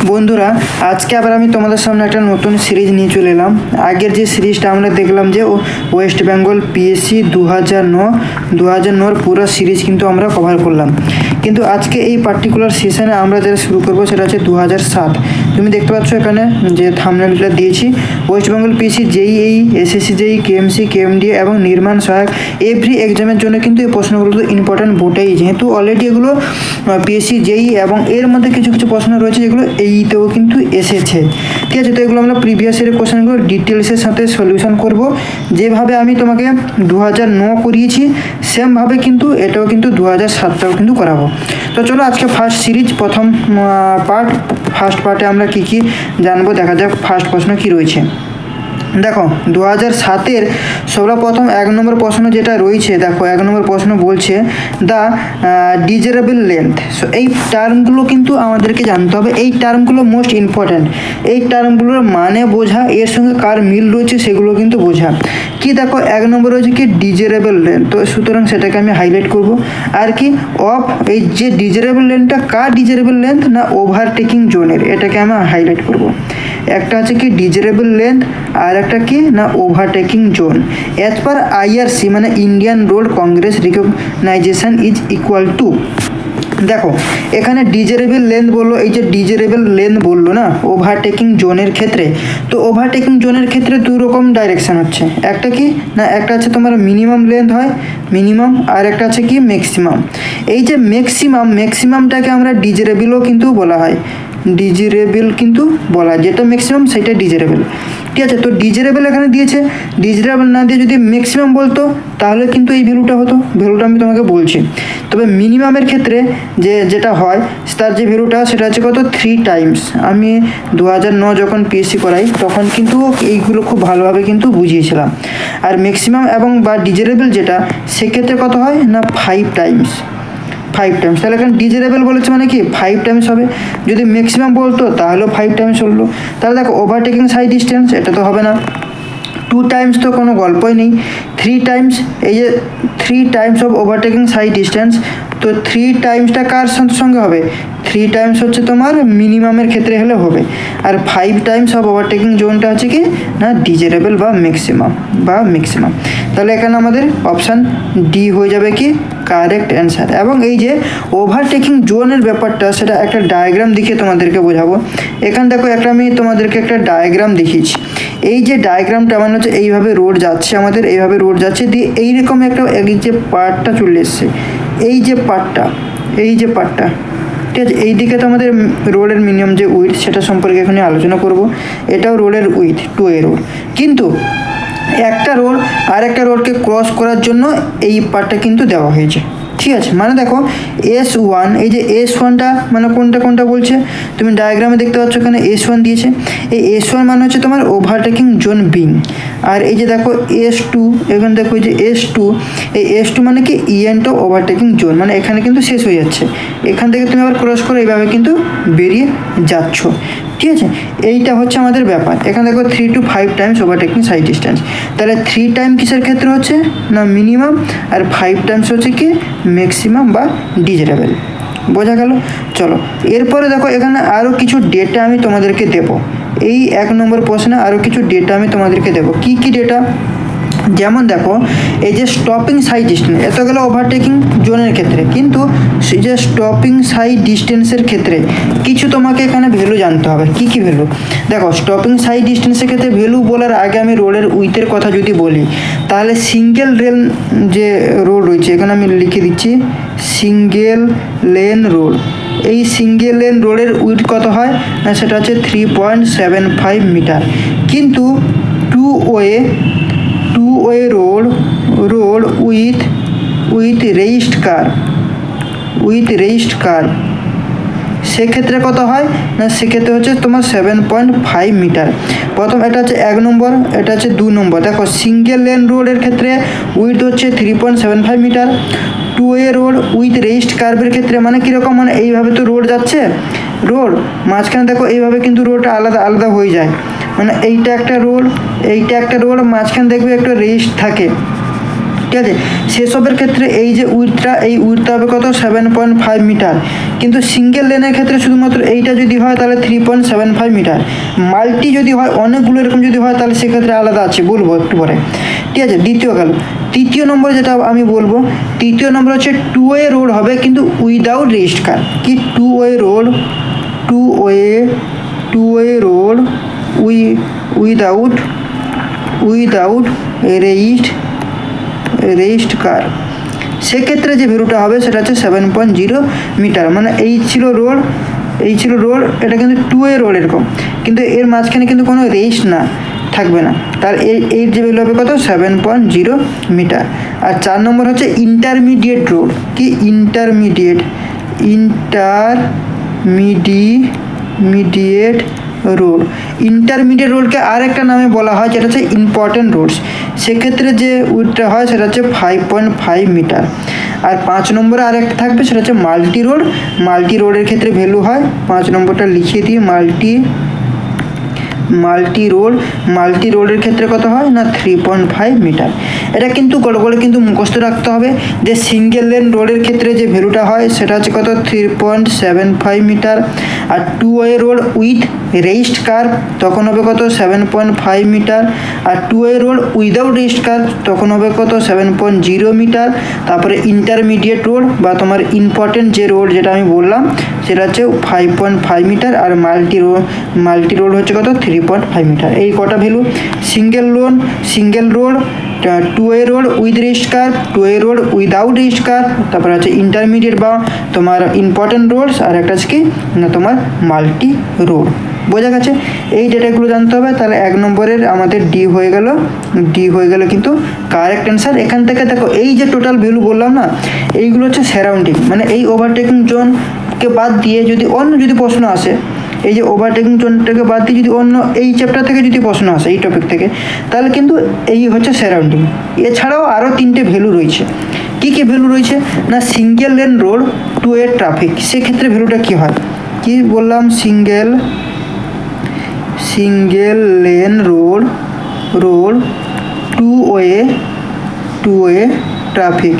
বন্ধুরা, আজকে আবার আমি তোমাদের সামনে একটা নতুন সিরিজ নিয়ে চলে এলাম। আগের যে সিরিজটা আমরা দেখলাম যে ওয়েস্ট বেঙ্গল পিএসসি 2009 পুরো সিরিজ কিন্তু আমরা কভার করলাম। কিন্তু আজকে এই পার্টিকুলার সেশনে আমরা যেটা শুরু করবো সেটা হচ্ছে 2007। তুমি দেখতে পাচ্ছ এখানে যে থাম্বনেলটা দিয়েছি, West Bengal PSC JEE, SSC JEE, KMC, KMDA এবং নির্মাণ সহায়ক এভরি এক্সামের জন্য কিন্তু এই প্রশ্নগুলো তো ইম্পর্টেন্ট বটেই, যেহেতু অলরেডি এগুলো পিএসসি জেইই এবং এর মধ্যে কিছু কিছু প্রশ্ন রয়েছে যেগুলো এইতেও কিন্তু এসেছে। ঠিক আছে, তো এগুলো আমরা প্রিভিয়াস ইয়ারের কোশ্চেনগুলো ডিটেলসের সাথে সলিউশন করব। যেভাবে আমি তোমাকে 2009 করিয়েছি সেমভাবে কিন্তু এটাও কিন্তু 2007টাও কিন্তু করাবো। তো চলো আজকে ফার্স্ট সিরিজ প্রথম ফার্স্ট পার্টে আমরা কি কি জানবো, দেখা যাক ফার্স্ট প্রশ্ন কি রয়েছে। দেখো 2007-এর সর্বপ্রথম 1 নম্বর প্রশ্ন যেটা রয়েছে, দেখো 1 নম্বর প্রশ্ন বলছে দ্য ডিজারেবল লেন্থ। সো এই টার্মগুলো কিন্তু আমাদেরকে জানতে হবে, এই টার্মগুলো মোস্ট ইম্পর্ট্যান্ট। এই টার্মগুলোর মানে বোঝা, এর সঙ্গে কার মিল রয়েছে সেগুলো কিন্তু বোঝা। কি দেখো 1 নম্বর রয়েছে কি ডিজারেবল লেন্থ, তো সুতরাং সেটাকে আমি হাইলাইট করব। আর কি অফ, এই যে ডিজারেবল লেন্থটা কার ডিজারেবল লেন্থ, না ওভারটেকিং জোনের, এটাকে আমি হাইলাইট করব। একটা আছে কি ডিজারেবল লেন্থ আর একটা কি না overtaking zone. As per IRC মানে Indian Road Congress recognization is equal to, দেখো এখানে ডিজারেবল লেন্থ বললো, এই যে ডিজারেবল লেন্থ বললো না ওভারটেকিং জোনের ক্ষেত্রে, তো ওভারটেকিং জোনের ক্ষেত্রে দু রকম ডাইরেকশান হচ্ছে। একটা কি না একটা আছে তোমার মিনিমাম লেন্থ হয় মিনিমাম, আর একটা আছে কি ম্যাক্সিমাম। এই যে ম্যাক্সিমামটাকে আমরা ডিজারেবলও কিন্তু বলা হয়, ডিজারেবল কিন্তু বলা হয়, যেটা ম্যাক্সিমাম সেটা ডিজারেবল। ঠিক আছে, তো ডিজারেবল এখানে দিয়েছে, ডিজারেবল না দিয়ে যদি ম্যাক্সিমাম বলতো তাহলে কিন্তু এই ভ্যালুটা হতো, ভ্যালুটা আমি তোমাকে বলছি। তবে মিনিমামের ক্ষেত্রে যেটা হয় তার যে ভ্যালুটা সেটা হচ্ছে কত 3 টাইমস। আমি 2009 যখন পিএসসি করাই তখন কিন্তু এইগুলো খুব ভালোভাবে কিন্তু বুঝিয়েছিলাম। আর ম্যাক্সিমাম এবং বা ডিজারেবল যেটা সেক্ষেত্রে কত হয় না 5 টাইমস। তাহলে এখানে ডিজারেবল বলেছে মানে কি 5 টাইমস হবে, যদি ম্যাক্সিমাম বলতো তাহলেও 5 টাইমস হলো। তাহলে দেখো ওভারটেকিং সাইড ডিস্টেন্স এটা তো হবে না, 2 টাইমস তো কোনো গল্পই নেই, 3 টাইমস। এই যে 3 Times of overtaking side distance, তো 3 টাইমসটা কার সঙ্গে হবে, 3 টাইমস হচ্ছে তোমার মিনিমামের ক্ষেত্রে হলে হবে। আর 5 টাইমস অফ ওভারটেকিং জোনটা হচ্ছে কি না ডিজারেবল বা ম্যাক্সিমাম। তাহলে এখানে আমাদের অপশান ডি হয়ে যাবে কি কারেক্ট অ্যান্সার। এবং এই যে ওভারটেকিং জোনের ব্যাপারটা সেটা একটা ডায়াগ্রাম দেখিয়ে তোমাদেরকে বোঝাবো। এখানে দেখো আমি তোমাদেরকে একটা ডায়াগ্রাম দেখিয়েছি। এই যে ডায়াগ্রামটা মানে হচ্ছে এইভাবে রোড যাচ্ছে, আমাদের এইভাবে রোড যাচ্ছে, দিয়ে এইরকম একটা এই যে পার্টটা চলে এসছে, এই যে পার্টটা ঠিক আছে। এই দিকে তো আমাদের রোডের মিনিমাম যে উইথ সেটা সম্পর্কে এখানে আলোচনা করব। এটাও রোডের উইথ 2A রোড, কিন্তু একটা রোড আর একটা রোডকে ক্রস করার জন্য এই পার্টটা কিন্তু দেওয়া হয়েছে। ঠিক আছে, মানে দেখো S1, এই যে S1টা মানে কোনটা বলছে, তুমি ডায়াগ্রামে দেখতে পাচ্ছ এখানে S1 দিয়েছে। এই S1 মানে হচ্ছে তোমার ওভারটেকিং জোন বিং। আর এই যে দেখো S2, এখানে দেখো এই যে S2, এই S2 মানে কি ইএনটা ওভারটেকিং জোন, মানে এখানে কিন্তু শেষ হয়ে যাচ্ছে, এখান থেকে তুমি আবার ক্রস করে এইভাবে কিন্তু বেরিয়ে যাচ্ছ। ঠিক আছে, এইটা হচ্ছে আমাদের ব্যাপার। এখানে দেখো 3 to 5 Times overtaking side distance, তাহলে 3 টাইম কিসের ক্ষেত্রে হচ্ছে না মিনিমাম, আর 5 টাইমস হচ্ছে কি ম্যাক্সিমাম বা ডিজারেবল। বোঝা গেল? চলো এরপরে দেখো এখানে আরও কিছু ডেটা আমি তোমাদেরকে দেবো। এই 1 নম্বর প্রশ্নে আরও কিছু ডেটা আমি তোমাদেরকে দেবো। কি ডেটা, যেমন দেখো এই যে স্টপিং সাইড ডিস্টেন্স, এত গেল ওভারটেকিং জোনের ক্ষেত্রে, কিন্তু সেই যে স্টপিং সাইড ডিস্টেন্সের ক্ষেত্রে কিছু তোমাকে এখানে ভ্যালু জানতে হবে। কি ভ্যালু, দেখো স্টপিং সাইড ডিস্টেন্সের ক্ষেত্রে ভ্যালু বলার আগে আমি রোডের উইথের কথা যদি বলি, তাহলে সিঙ্গেল রেল যে রোড রয়েছে, এখানে আমি লিখে দিচ্ছি সিঙ্গেল লেন রোড। এই সিঙ্গেল লেন রোডের উইথ কত হয় না সেটা হচ্ছে 3.75 মিটার। কিন্তু two way road with raised kerb সেক্ষেত্রে কত হয় না সেক্ষেত্রে হচ্ছে তোমার 7.5 মিটার। প্রথম এটা হচ্ছে 1 নম্বর, এটা হচ্ছে 2 নম্বর। দেখো সিঙ্গেল লেন রোডের ক্ষেত্রে উইথ হচ্ছে 3.75 metre, 2A road with resist কার্ভের ক্ষেত্রে মানে কীরকম, মানে এইভাবে তো রোড যাচ্ছে, রোড মাঝখানে দেখো এইভাবে কিন্তু রোডটা আলাদা হয়ে যায়, মানে এইটা একটা রোড মাঝখানে দেখবে একটা রেজিস্ট থাকে। ঠিক আছে। সেসবের ক্ষেত্রে এই যে উইথটা হবে কত 7.5 মিটার, কিন্তু সিঙ্গেল লেনের ক্ষেত্রে শুধুমাত্র এইটা যদি হয় তাহলে 3.75 মিটার। মাল্টি যদি হয় অনেকগুলো এরকম যদি হয় তাহলে সেক্ষেত্রে আলাদা আছে, বলবো একটু পরে, ঠিক আছে। দ্বিতীয় গেল। তৃতীয় নম্বর যেটা আমি বলবো, তৃতীয় নম্বর হচ্ছে টু ওয়ে রোড হবে কিন্তু উইদাউট রেজিস্ট কার। কি two way road without raised kerb, সেক্ষেত্রে যে ভ্যালুটা হবে সেটা হচ্ছে 7.0 মিটার। মানে এই ছিল রোড, এটা কিন্তু টু ওয়ে রোড এরকম, কিন্তু এর মাঝখানে কিন্তু কোনো রেজিস্ট না থাকবে না, তার এর যে ভ্যালু হবে কত 7.0 মিটার। আর 4 নম্বর হচ্ছে ইন্টারমিডিয়েট রোড। কি ইন্টারমিডিয়েট রোডকে আর একটা নামে বলা হয় যেটা হচ্ছে ইম্পর্টেন্ট রোডস, সেক্ষেত্রে যে উইথটা হয় সেটা হচ্ছে 5.5 মিটার। আর 5 নম্বরে আর একটা থাকবে সেটা হচ্ছে মাল্টি রোডের ক্ষেত্রে ভ্যালু হয়, 5 নম্বরটা লিখিয়ে দিই, মাল্টি রোডের ক্ষেত্রে কত হয় না 3.5 মিটার। এটা কিন্তু গড়গড়ে কিন্তু মুখস্থ রাখতে হবে যে সিঙ্গেল লেন রোডের ক্ষেত্রে যে ভ্যালুটা হয় সেটা হচ্ছে কত 3.75 মিটার। আর two way road with raised kerb তখন হবে কত 7.5 মিটার। আর two way road without raised kerb তখন হবে কত 7.0 মিটার। তারপরে ইন্টারমিডিয়েট রোড বা তোমার ইম্পর্টেন্ট যে রোড যেটা আমি বললাম সেটা হচ্ছে 5.5 মিটার। আর মাল্টি রোড হচ্ছে কত 3.5 মিটার। এই কটা value, single road, two way road with raised kerb, two way road without raised kerb, তারপরে হচ্ছে ইন্টারমিডিয়েট বা তোমার ইম্পর্টেন্ট রোডস, আর একটা হচ্ছে কি না তোমার মাল্টি রোড। বোঝা গেছে? এই ডেটাগুলো জানতে হবে। তাহলে 1 নম্বরের আমাদের ডি হয়ে গেল কিন্তু কারেক্ট অ্যান্সার। এখান থেকে দেখো এই যে টোটাল ভ্যালু বললাম না, এইগুলো হচ্ছে সারাউন্ডিং, মানে এই ওভারটেকিং জোনকে বাদ দিয়ে যদি অন্য যদি প্রশ্ন আসে, এই যে ওভারটেকিং জোনটাকে বাদ দিয়ে যদি অন্য এই চ্যাপ্টার থেকে যদি প্রশ্ন আসে এই টপিক থেকে, তাহলে কিন্তু এই হচ্ছে সারাউন্ডিং। এছাড়াও আরও 3টে ভ্যালু রয়েছে। কি ভ্যালু রয়েছে না single lane road two way traffic, সেক্ষেত্রে ভ্যালুটা কি হয়, কি বললাম, single lane road two way traffic,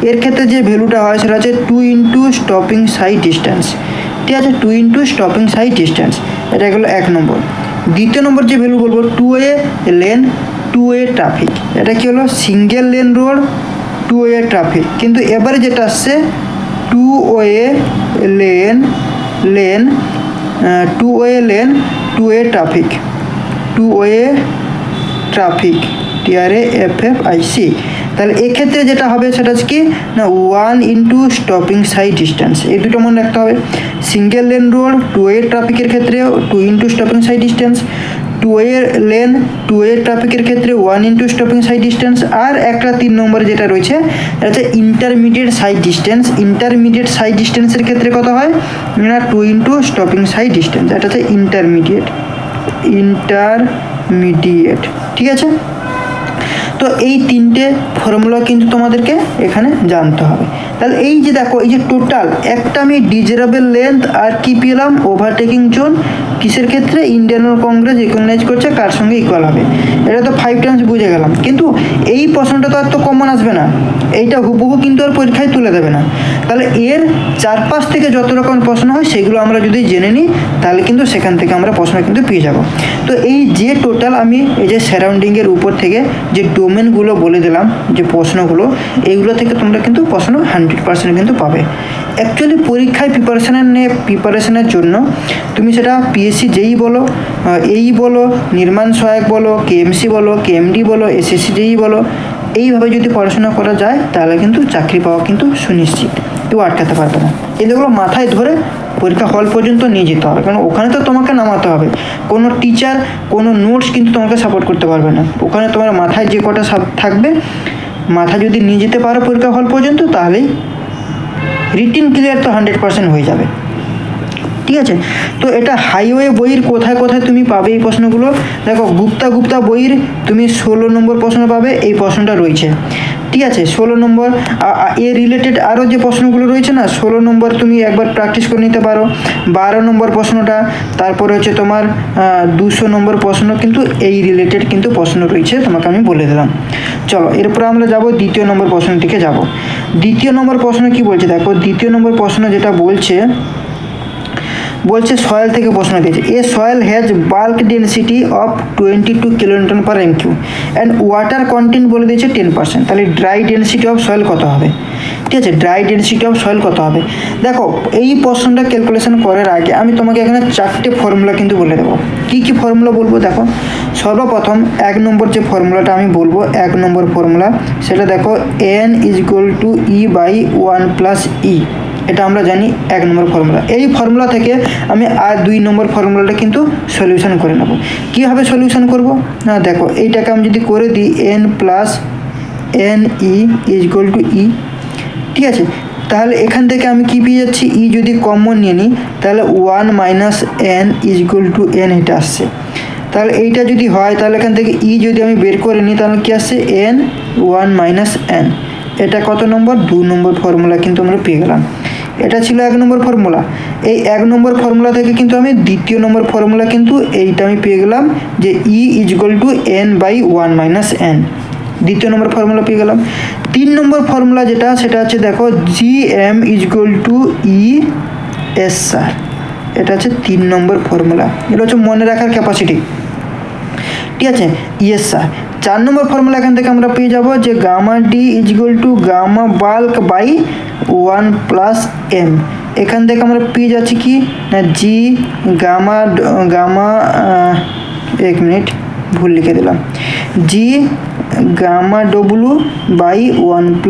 এর ক্ষেত্রে যে ভ্যালুটা হয় সেটা হচ্ছে 2 ইন্টু স্টপিং সাইড ডিস্টেন্স। ঠিক আছে, 2 ইন্টু স্টপিং সাইড ডিস্টেন্স, এটা গেলো 1 নম্বর। দ্বিতীয় নম্বর যে ভ্যালু বলবো টু ওয়ে ট্রাফিক, এটা কি হলো single lane road two way traffic, কিন্তু এবারে যেটা আসছে টু ওয়ে ট্রাফিক TRAFFIC। তাহলে এক্ষেত্রে যেটা হবে সেটা হচ্ছে কি না 1 ইন্টু স্টপিং সাইড ডিস্টেন্স, এই দুটো মনে রাখতে হবে। Single lane road two way ট্রাফিকের ক্ষেত্রে 2 into stopping sight distance, two way ট্রাফিকের ক্ষেত্রে 1 ইন্টু স্টপিং সাইড ডিস্টেন্স। আর একটা 3 নম্বরে যেটা রয়েছে এটা হচ্ছে ইন্টারমিডিয়েট সাইড ডিস্টেন্সের ক্ষেত্রে কত হয় না 2 ইন্টু স্টপিং সাইড ডিস্টেন্স, এটা হচ্ছে ইন্টারমিডিয়েট। ঠিক আছে, তো এই 3টে ফর্মুলা কিন্তু তোমাদেরকে এখানে জানতে হবে। তাহলে এই যে দেখো এই যে টোটাল একটা আমি ডিজারেবল লেন্থ আর কি পেলাম ওভারটেকিং জোন কিসের ক্ষেত্রে ইন্ডিয়ান কংগ্রেস রিকগনাইজ করছে কার সঙ্গে ইকুয়াল হবে, এটা তো 5 টাইমস বুঝে গেলাম। কিন্তু এই প্রশ্নটা তো আর তো কমন আসবে না, এইটা হুবহু কিন্তু আর পরীক্ষায় তুলে দেবে না। তাহলে এর চারপাশ থেকে যত রকম প্রশ্ন হয় সেগুলো আমরা যদি জেনে নিই তাহলে কিন্তু সেখান থেকে আমরা প্রশ্ন কিন্তু পেয়ে যাব। তো এই যে টোটাল আমি এই যে সারাউন্ডিংয়ের উপর থেকে যে ডোমেনগুলো বলে দিলাম, যে প্রশ্নগুলো, এইগুলো থেকে তোমরা কিন্তু প্রশ্ন 100% কিন্তু পাবে। অ্যাকচুয়ালি পরীক্ষায় প্রিপারেশনের জন্য তুমি সেটা পিএসসি যেই বলো, এই বলো, নির্মাণ সহায়ক বলো, কেএমসি বলো, কেএমডি বলো, এসএসসি যেই বলো, এইভাবে যদি পড়াশোনা করা যায় তাহলে কিন্তু চাকরি পাওয়া কিন্তু সুনিশ্চিত, কেউ আটকাতে পারবে না। এগুলো মাথায় ধরে পরীক্ষা হল পর্যন্ত নিয়ে যেতে হবে, কারণ ওখানে তো তোমাকে নামাতে হবে, কোনো টিচার কোনো নোটস কিন্তু তোমাকে সাপোর্ট করতে পারবে না। ওখানে তোমার মাথায় যে কটা থাকবে, মাথা যদি নিয়ে যেতে পারো পরীক্ষা হল পর্যন্ত তাহলেই রিটিন ক্লিয়ার তো 100% হয়ে যাবে। ঠিক আছে। তো এটা হাইওয়ে বইয়ের কোথায় কোথায় তুমি পাবে এই প্রশ্নগুলো? দেখো গুপ্তা বইয়ের তুমি 16 নম্বর প্রশ্ন পাবে, এই প্রশ্নটা রয়েছে। ঠিক আছে, 16 নম্বর। এ রিলেটেড আরও যে প্রশ্নগুলো রয়েছে না, 16 নম্বর তুমি একবার প্র্যাকটিস করে নিতে পারো। 12 নম্বর প্রশ্নটা, তারপরে হচ্ছে তোমার 200 নম্বর প্রশ্ন কিন্তু এই রিলেটেড কিন্তু প্রশ্ন রয়েছে, তোমাকে আমি বলে দিলাম। চলো এরপরে আমরা যাব দ্বিতীয় নম্বর প্রশ্নের দিকে যাব। দ্বিতীয় নম্বর প্রশ্ন কি বলছে দেখো, দ্বিতীয় নম্বর প্রশ্ন যেটা বলছে সয়েল থেকে প্রশ্ন দিয়েছে। A soil has bulk density of 22 kilonewton per m cube and water content বলে দিয়েছে 10%। তাহলে ড্রাই ডেন্সিটি অফ সয়েল কত হবে? ঠিক আছে, ড্রাই ডেন্সিটি অফ সয়েল কত হবে? দেখো এই প্রশ্নটা ক্যালকুলেশন করার আগে আমি তোমাকে এখানে 4টে ফর্মুলা কিন্তু বলে দেবো। কী কী ফর্মুলা বলবো দেখো, সর্বপ্রথম 1 নম্বর যে ফর্মুলাটা আমি বলবো, 1 নম্বর ফর্মুলা সেটা দেখো n = E/1 + E। এটা আমরা জানি 1 নম্বর ফর্মুলা। এই ফর্মুলা থেকে আমি আর 2 নম্বর ফর্মুলাটা কিন্তু সলিউশন করে নেব। কীভাবে সলিউশন করব না, দেখো এইটাকে আমি যদি করে দিই n + ne = E, ঠিক আছে, তাহলে এখান থেকে আমি কি পেয়ে যাচ্ছি, ই যদি কমন নিয়ে নিই তাহলে 1 - n = n এটা আসছে। তাহলে এইটা যদি হয় তাহলে এখান থেকে ই যদি আমি বের করে নিই তাহলে কি আসছে, n 1 - n। এটা কত নম্বর? 2 নম্বর ফর্মুলা কিন্তু আমরা পেয়ে গেলাম। এটা ছিল 1 নম্বর ফর্মুলা। এই 1 নম্বর ফর্মুলা থেকে কিন্তু আমি দ্বিতীয় নম্বর ফর্মুলা কিন্তু এইটা আমি পেয়ে গেলাম যে E = n/1 - n। দ্বিতীয় নম্বর ফর্মুলা পেয়ে গেলাম। 3 নম্বর ফর্মুলা যেটা, সেটা হচ্ছে দেখো Gm = ESR। এটা হচ্ছে 3 নম্বর ফর্মুলা। এটা হচ্ছে মনে রাখার ক্যাপাসিটি। ঠিক আছে, ESR। 4 নম্বর ফর্মুলা এখান থেকে আমরা পেয়ে যাব যে gamma d = gamma bulk by 1 + m। এখান থেকে আমরা পেয়ে যাচ্ছি কি না, জি গামা 1 মিনিট ভুল লিখে দিলাম, জি গামা ডব্লু বাই 1 +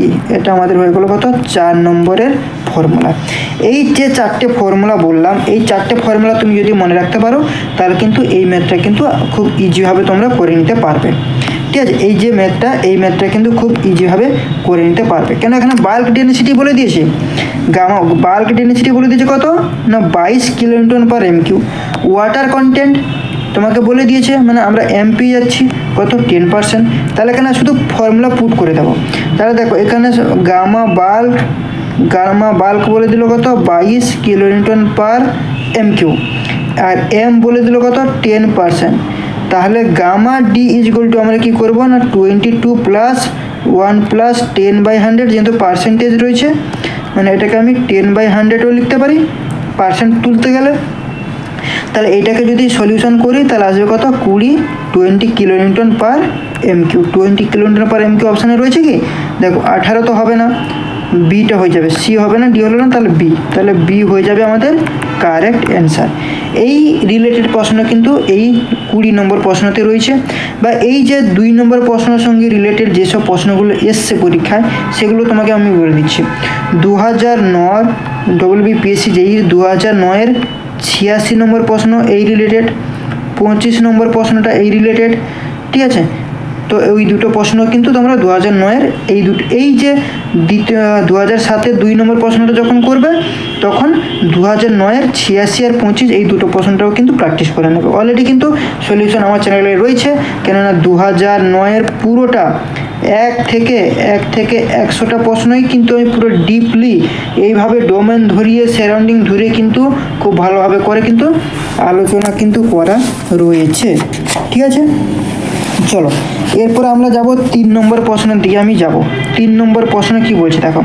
e। এটা আমাদের হয়ে গেলো কত, 4 নম্বরের ফর্মুলা। এই যে 4টে ফর্মুলা বললাম, এই 4টে ফর্মুলা তুমি যদি মনে রাখতে পারো তাহলে কিন্তু এই ম্যাথটা কিন্তু খুব ইজিভাবে তোমরা করে নিতে পারবে। ঠিক আছে, এই যে ম্যাথটা, এই ম্যাথটা কিন্তু খুব ইজিভাবে করে নিতে পারবে। কেন, এখানে বাল্ক ডেনসিটি বলে দিয়েছে, গামা বাল্ক ডেনসিটি বলে দিয়েছে কত না 22 kilonewton per MQ. Water content তোমাকে বলে দিয়েছে, মানে আমরা এম পেয়ে যাচ্ছি কত, 10%। তাহলে এখানে শুধু ফর্মুলা পুট করে দেবো। তাহলে দেখো এখানে গামা বাল্ক বলে দিল কত, 22 কিলোনিউটন পার এমকিউ, আর এম বলে দিল কত, 10%। তাহলে গামা ডি = আমরা কি করব না 22 + 1 + 10/100, যেহেতু পার্সেন্টেজ রয়েছে মানে এটাকে আমি 10/100ও লিখতে পারি পার্সেন্ট তুলতে গেলে। তাহলে এইটাকে যদি সলিউশন করি তাহলে আসবে কত, 20 kilonewton per MQ. 20 kilonewton per MQ অপশানে রয়েছে কি, দেখো 18 তো হবে না, বিটা হয়ে যাবে, সি হবে না, ডি হলো না, তাহলে বি। তাহলে বি হয়ে যাবে আমাদের কারেক্ট অ্যান্সার। এই রিলেটেড প্রশ্ন কিন্তু এই 20 নম্বর প্রশ্নতে রয়েছে, বা এই যে 2 নম্বর প্রশ্নের সঙ্গে রিলেটেড যেসব প্রশ্নগুলো এসছে পরীক্ষায় সেগুলো তোমাকে আমি বলে দিচ্ছি। 2009 WBPSC JEE 2009-এর 86 নম্বর প্রশ্ন এই রিলেটেড, 25 নম্বর প্রশ্নটা এই রিলেটেড। ঠিক আছে, তো ওই দুটো প্রশ্ন কিন্তু তোমরা 2009-এর এই যে 2007-এর 2 নম্বর প্রশ্নটা যখন করবে তখন 2009-এর 86 আর 25 এই দুটো প্রশ্নটাও কিন্তু প্র্যাকটিস করে নেবে। অলরেডি কিন্তু সলিউশন আমার চ্যানেলে রয়েছে, কেননা 2009-এর পুরোটা 1 থেকে 100টা প্রশ্নই কিন্তু আমি পুরো ডিপলি এইভাবে ডোমেন ধরিয়ে সারাউন্ডিং ধরে কিন্তু খুব ভালোভাবে করে কিন্তু আলোচনা কিন্তু করা রয়েছে। ঠিক আছে, চলো এরপরে আমরা যাব 3 নম্বর প্রশ্নের দিকে। আমি যাব 3 নম্বর প্রশ্ন কি বলছে দেখো।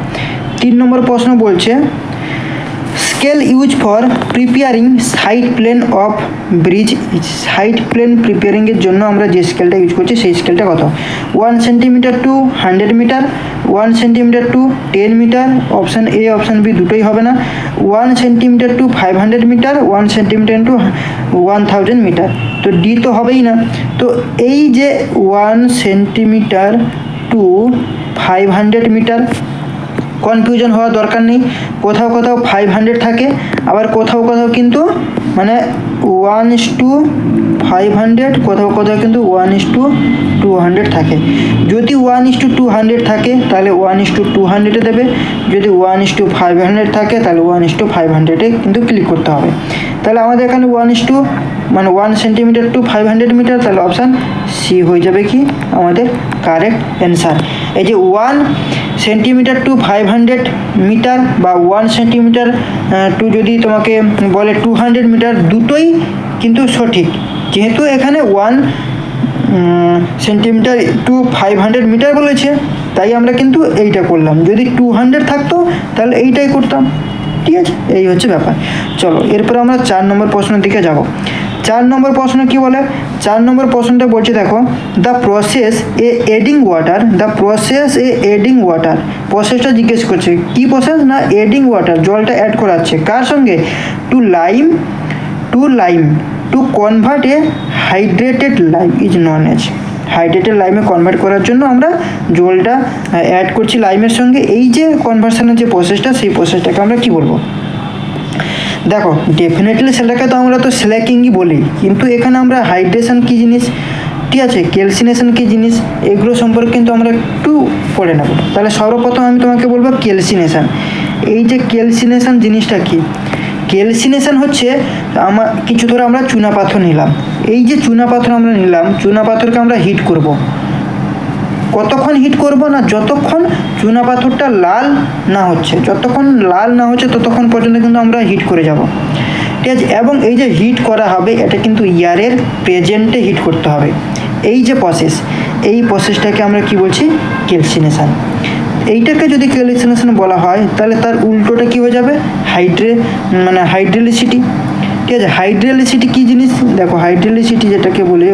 3 নম্বর প্রশ্ন বলছে scale use for preparing site plan of bridge. Site plan প্রিপেয়ারিংয়ের জন্য আমরা যে স্কেলটা ইউজ করছি সেই স্কেলটা কত, 1 centimetre to 100 metre, 1 centimetre to 10 metre, option A option B দুটোই হবে না, 1 centimetre to 500 metre, 1 centimetre to 1000 metre. তো ডি তো হবেই না। তো এই যে 1 সেন্টিমিটার টু 500 মিটার, কনফিউশন হওয়ার দরকার নেই। কোথাও কোথাও 500 থাকে, আবার কোথাও কোথাও কিন্তু মানে 1:500, কোথাও কোথাও কিন্তু 1:200 থাকে। যদি 1:200 থাকে তাহলে 1:200 দেবে, যদি 1:500 থাকে তাহলে 1:500 কিন্তু ক্লিক করতে হবে। তাহলে আমাদের এখানে 1 সেন্টিমিটার টু 500 মিটার, তাহলে অপশান সি হয়ে যাবে কি আমাদের কারেক্ট অ্যান্সার। এই যে 1 সেন্টিমিটার টু 500 মিটার বা 1 সেন্টিমিটার টু যদি তোমাকে বলে 200 মিটার, দুটোই কিন্তু সঠিক। যেহেতু এখানে 1 সেন্টিমিটার টু 500 মিটার বলেছে, তাই আমরা কিন্তু এইটা করলাম। যদি 200 থাকতো তাহলে এইটাই করতাম। ঠিক আছে, এই হচ্ছে ব্যাপার। চলো এরপরে আমরা 4 নম্বর প্রশ্নের দিকে যাব। 4 নম্বর প্রশ্ন কি বলে? 4 নম্বর প্রশ্নটা বলছে দেখো, the process adding water, the process adding water. প্রসেসটা জিজ্ঞেস করছে, কি প্রসেস? না এডিং ওয়াটার, জলটা অ্যাড করাচ্ছে। কার সঙ্গে? To lime to convert a hydrated lime is known as. Hydrated লাইমে কনভার্ট করার জন্য আমরা জলটা অ্যাড করছি লাইমের সঙ্গে। এই যে কনভার্সনের যে প্রসেসটা, সেই প্রসেসটাকে আমরা কি বলবো? দেখো ডেফিনেটলি সেটাকে তো আমরা তো স্ল্যাকিংই বলি, কিন্তু এখানে আমরা হাইড্রেশন কী জিনিস, ঠিক আছে, ক্যালসিনেশন কী জিনিস, এগুলো সম্পর্কে কিন্তু আমরা একটু পড়ে নেব। তাহলে সর্বপ্রথম আমি তোমাকে বলবো ক্যালসিনেশন। এই যে ক্যালসিনেশন জিনিসটা কি? ক্যালসিনেশন হচ্ছে কিছু ধরে আমরা চুনা পাথর নিলাম। এই যে চুনা পাথর আমরা নিলাম, চুনা পাথরকে আমরা হিট করব। কতক্ষণ হিট করব? না যতক্ষণ চুনা পাথরটা লাল না হচ্ছে, যতক্ষণ লাল না হচ্ছে ততক্ষণ পর্যন্ত কিন্তু আমরা হিট করে যাব। ঠিক আছে, এবং এই যে হিট করা হবে এটা কিন্তু এয়ারের প্রেজেন্টে হিট করতে হবে। এই যে প্রসেস, এই প্রসেসটাকে আমরা কি বলছি? ক্যালসিনেশন। এইটাকে যদি ক্যালসিনেশন বলা হয় তাহলে তার উল্টোটা কি হয়ে যাবে? হাইড্রোলিসিটি। ঠিক আছে, হাইড্রোলিসিটি কী জিনিস? দেখো হাইড্রোলিসিটি যেটাকে বলে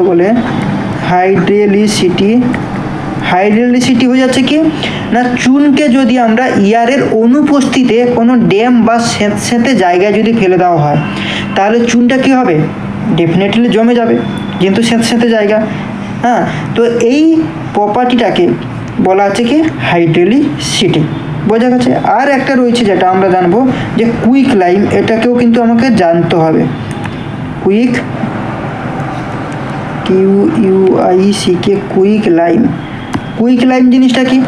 হাইড্রোলিসিটি হয়ে যাচ্ছে কি না, চুনকে যদি আমরা এয়ারের অনুপস্থিতিতে কোনো ড্যাম বা স্যাঁতস্যাঁতে জায়গায় যদি ফেলে দেওয়া হয় তাহলে চুনটা কি হবে? ডেফিনেটলি জমে যাবে, যেহেতু স্যাঁতস্যাঁতে জায়গা। হ্যাঁ, তো এই প্রপার্টিটাকে বলা আছে কি হাইড্রোলিসিটি। বোঝা গেছে? আর একটা রয়েছে যেটা আমরা জানবো যে কুইক লাইম, এটাকেও কিন্তু আমাকে জানতে হবে। কুইক লাইম জিনিসটা কি?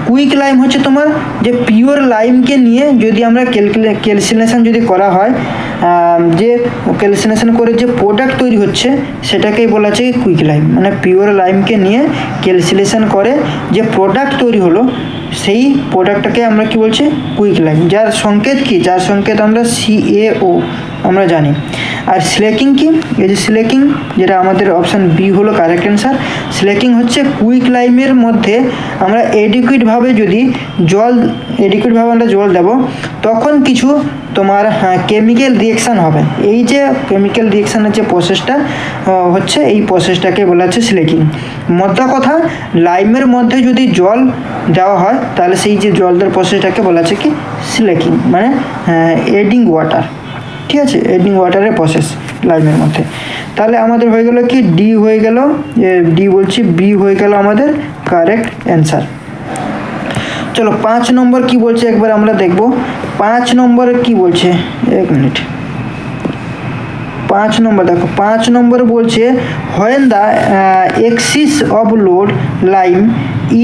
কুইক লাইম হচ্ছে তোমার যে পিওর লাইমকে নিয়ে যদি আমরা ক্যালসিনেশন যদি করা হয়, যে ক্যালসিনেশন করে যে প্রোডাক্ট তৈরি হচ্ছে সেটাকেই বলা আছে কুইক লাইম। মানে পিওর লাইমকে নিয়ে ক্যালসিনেশন করে যে প্রোডাক্ট তৈরি হলো, সেই প্রোডাক্টটাকে আমরা কি বলছি? Quick lime. যার সংকেত কি? যার সংকেত আমরা CaO আমরা জানি। আর স্ল্যাকিং কি? এই যে স্ল্যাকিং, যেটা আমাদের অপশান বি হলো কারেক্ট অ্যান্সার। স্ল্যাকিং হচ্ছে কুইক লাইমের মধ্যে আমরা এডিকুইটভাবে আমরা জল দেবো, তখন কিছু তোমার কেমিক্যাল রিয়েকশান হবে। এই যে কেমিক্যাল রিয়েকশানের যে প্রসেসটা হচ্ছে, এই প্রসেসটাকে বলা হচ্ছে স্ল্যাকিং। মোদ্দা কথা, লাইমের মধ্যে যদি জল দেওয়া হয় তাহলে সেই যে জল দেওয়ার প্রসেসটাকে বলা হচ্ছে কি স্ল্যাকিং, মানে এডিং ওয়াটার। ঠিক আছে, এডিং ওয়াটারের প্রসেস লাইমের মধ্যে। তাহলে আমাদের হয়ে গেল কি বি হয়ে গেল আমাদের কারেক্ট অ্যান্সার। চলো 5 নম্বর কি বলছে একবার আমরা দেখব। 5 নম্বরে কি বলছে, 1 মিনিট। 5 নম্বর দেখো, 5 নম্বরে বলছে when the axis of load lying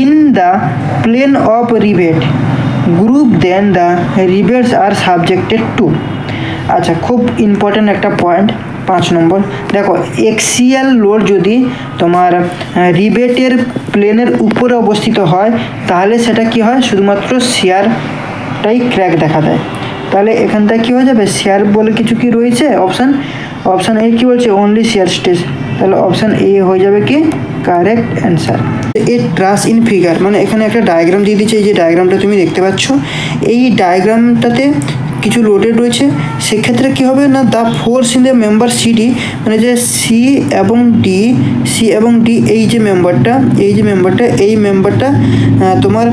in the plane of rivet group, then the rivets are subjected to। আচ্ছা, খুব ইম্পর্ট্যান্ট একটা পয়েন্ট 5 নম্বর। দেখো এক্সিয়াল লোড যদি তোমার রিবেটের প্লেনের উপরে অবস্থিত হয় তাহলে সেটা কি হয়? শুধুমাত্র শেয়ারটাই ক্র্যাক দেখা দেয়। তাহলে এখানটা কি হয়ে যাবে? শেয়ার বলে কিছু কি রয়েছে? অপশান এ কি বলছে? Only shear stage. তাহলে অপশান এ হয়ে যাবে কি correct answer. A truss in figure, মানে এখানে একটা ডায়াগ্রাম দিয়ে দিচ্ছে। এই যে ডায়াগ্রামটা তুমি দেখতে পাচ্ছ, এই ডায়াগ্রামটাতে কিছু লোডেড রয়েছে। সেক্ষেত্রে কী হবে না, the force in the member CD, মানে যে সি এবং ডি এই যে মেম্বারটা তোমার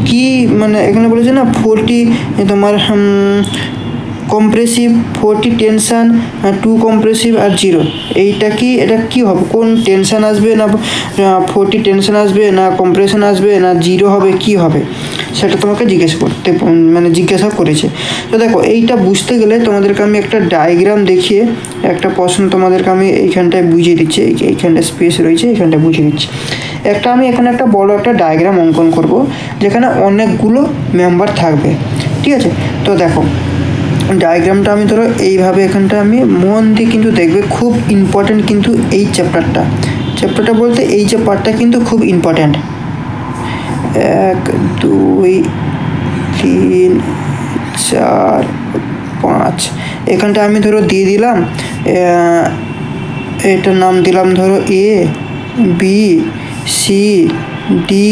কি, মানে এখানে বলেছে না 40 তোমার কম্প্রেসিভ, 40 টেনশন, 2 কম্প্রেসিভ আর 0। এটা কি হবে, কোন টেনশন আসবে, না 40 টেনশন আসবে, না কম্প্রেশন আসবে, না 0 হবে, কি হবে সেটা তোমাকে জিজ্ঞাসা করেছে। তো দেখো এইটা বুঝতে গেলে তোমাদেরকে আমি একটা ডায়াগ্রাম দেখিয়ে একটা প্রশ্ন তোমাদেরকে আমি এইখানটায় বুঝিয়ে দিচ্ছি। এইখানটা স্পেস রয়েছে, এইখানটা বুঝিয়ে দিচ্ছি। আমি এখানে একটা বড় একটা ডায়াগ্রাম অঙ্কন করব, যেখানে অনেকগুলো মেম্বার থাকবে, ঠিক আছে। তো দেখো ডায়াগ্রামটা আমি ধরো এইভাবে, এখানটা আমি মন দিয়ে কিন্তু দেখবে, খুব ইম্পর্টেন্ট কিন্তু এই চ্যাপ্টারটা বলতে এই যে পার্টটা কিন্তু খুব ইম্পর্ট্যান্ট। 1 2 3 4 5 এখানটা আমি ধরো দিয়ে দিলাম, এটার নাম দিলাম ধরো A B C D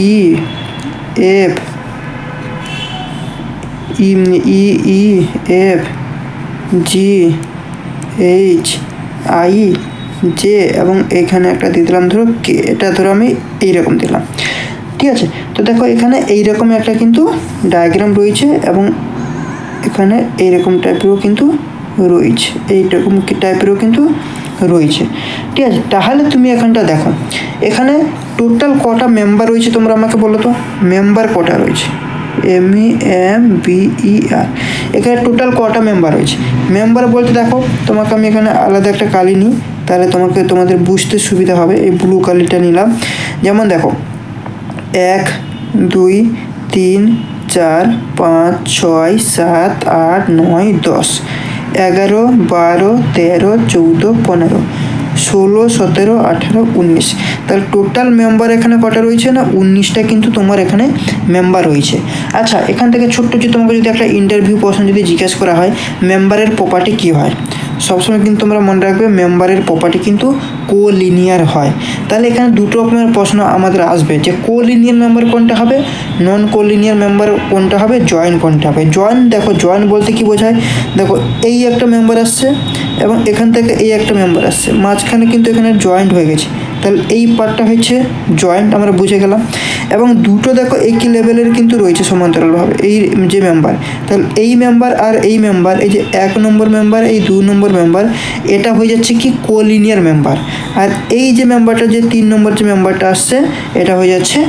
E F E F G H I J, এবং এখানে একটা দিয়ে দিলাম ধরো কে। এটা ধরো আমি এইরকম দিলাম, ঠিক আছে। তো দেখো এখানে এইরকম একটা কিন্তু ডায়াগ্রাম রয়েছে, এবং এখানে এইরকম টাইপেরও কিন্তু রয়েছে, এইরকম টাইপেরও কিন্তু রয়েছে, ঠিক আছে। তাহলে তুমি এখানটা দেখো, এখানে টোটাল কটা মেম্বার রয়েছে তোমরা আমাকে বলো তো, মেম্বার কটা রয়েছে, MEMBER, এখানে টোটাল কটা মেম্বার রয়েছে। মেম্বার বলতে দেখো তোমাকে আমি এখানে আলাদা একটা কালি নিই, তাহলে তোমাদের বুঝতে সুবিধা হবে। এই ব্লু কালিটা নিলাম। যেমন দেখো 1 2 3 4 5 6 7 8 9 10 11 12 13 14 15 16 17 18 19। তাহলে টোটাল মেম্বার এখানে কটা রয়েছে না 19টা কিন্তু তোমার এখানে মেম্বার রয়েছে। আচ্ছা, এখান থেকে ছোট্ট যে তোমাকে যদি একটা ইন্টারভিউ প্রশ্ন যদি জিজ্ঞেস করা হয় মেম্বারের প্রপার্টি কী হয়, সবসময় কিন্তু তোমরা মনে রাখবে মেম্বারের প্রপার্টি কিন্তু কোলিনিয়ার হয়। তাহলে এখানে দুটো রকমের প্রশ্ন আমাদের আসবে, যে কোলিনিয়ার মেম্বার কোনটা হবে, নন কোলিনিয়ার মেম্বার কোনটা হবে, জয়েন্ট কোনটা হবে। জয়েন্ট দেখো, জয়েন্ট বলতে কি বোঝায়, দেখো এই একটা মেম্বার আসছে এবং এখান থেকে এই একটা মেম্বার আসছে, মাঝখানে কিন্তু এখানে জয়েন্ট হয়ে গেছে, তাহলে এই পার্টটা হচ্ছে জয়েন্ট, আমরা বুঝে গেলাম। এবং দুটো দেখো একই লেভেলের কিন্তু রয়েছে সমান্তরালভাবে এই যে মেম্বার, তাহলে এই মেম্বার আর এই মেম্বার, এই যে 1 নম্বর মেম্বার, এই 2 নম্বর মেম্বার, এটা হয়ে যাচ্ছে কি কোলিনিয়ার মেম্বার। আর এই যে মেম্বারটা, যে 3 নম্বর যে মেম্বারটা আসছে, এটা হয়ে যাচ্ছে